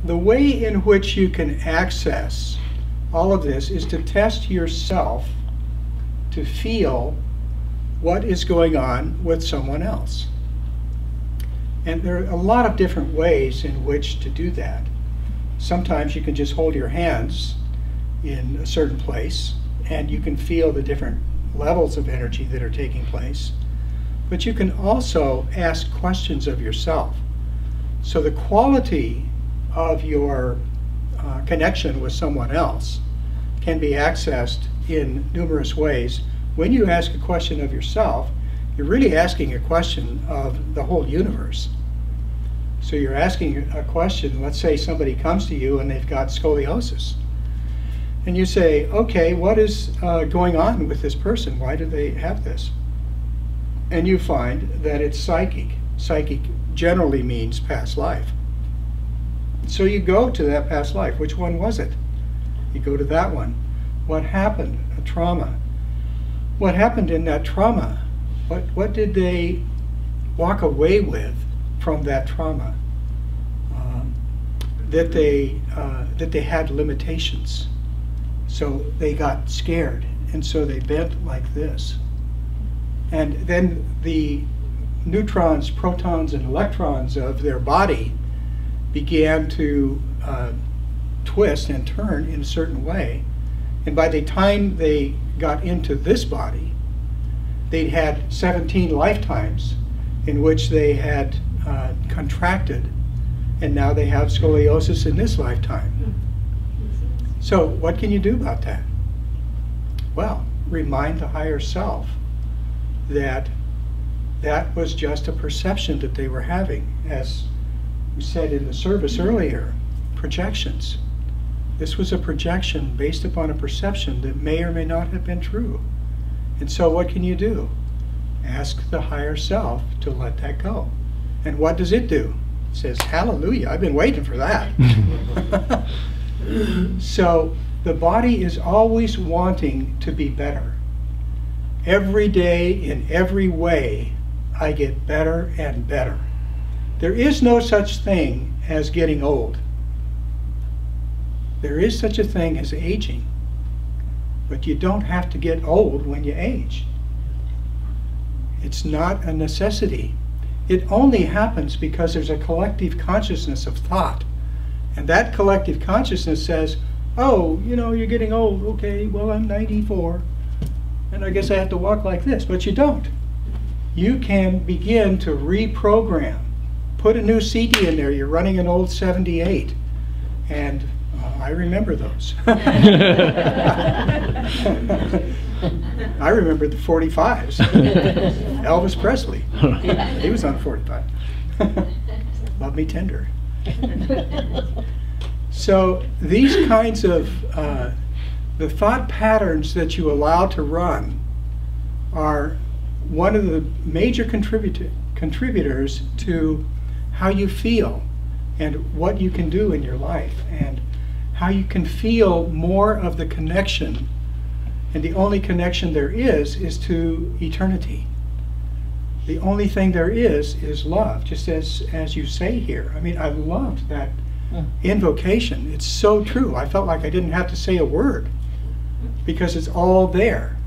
the way in which you can access all of this is to test yourself to feel what is going on with someone else. And there are a lot of different ways in which to do that. Sometimes you can just hold your hands in a certain place and you can feel the different levels of energy that are taking place. But you can also ask questions of yourself. So the quality of your connection with someone else can be accessed in numerous ways. When you ask a question of yourself, you're really asking a question of the whole universe. So you're asking a question, let's say somebody comes to you and they've got scoliosis. And you say, okay, what is going on with this person? Why do they have this? And you find that it's psychic. Psychic generally means past life. So you go to that past life. Which one was it? You go to that one. What happened? A trauma. What happened in that trauma? What did they walk away with from that trauma? That they had limitations. So they got scared, and so they bent like this. And then the neutrons, protons, and electrons of their body began to twist and turn in a certain way. And by the time they got into this body, they'd had 17 lifetimes in which they had contracted, and now they have scoliosis in this lifetime. So what can you do about that? Well, remind the higher self that that was just a perception that they were having. As we said in the service earlier, projections. This was a projection based upon a perception that may or may not have been true. And so what can you do? Ask the higher self to let that go. And what does it do? It says, hallelujah, I've been waiting for that. So the body is always wanting to be better. Every day, in every way, I get better and better. There is no such thing as getting old. There is such a thing as aging. But you don't have to get old when you age. It's not a necessity. It only happens because there's a collective consciousness of thought. And that collective consciousness says, oh, you know, you're getting old. Okay, well, I'm 94. And I guess I have to walk like this. But you don't. You can begin to reprogram. Put a new CD in there. You're running an old 78. And I remember those. I remember the 45s. Elvis Presley. He was on 45. Love Me Tender. So these kinds of the thought patterns that you allow to run are one of the major contributors to how you feel and what you can do in your life and how you can feel more of the connection. And the only connection there is to eternity. The only thing there is love, just as you say here. I mean, I loved that invocation. It's so true. I felt like I didn't have to say a word because it's all there.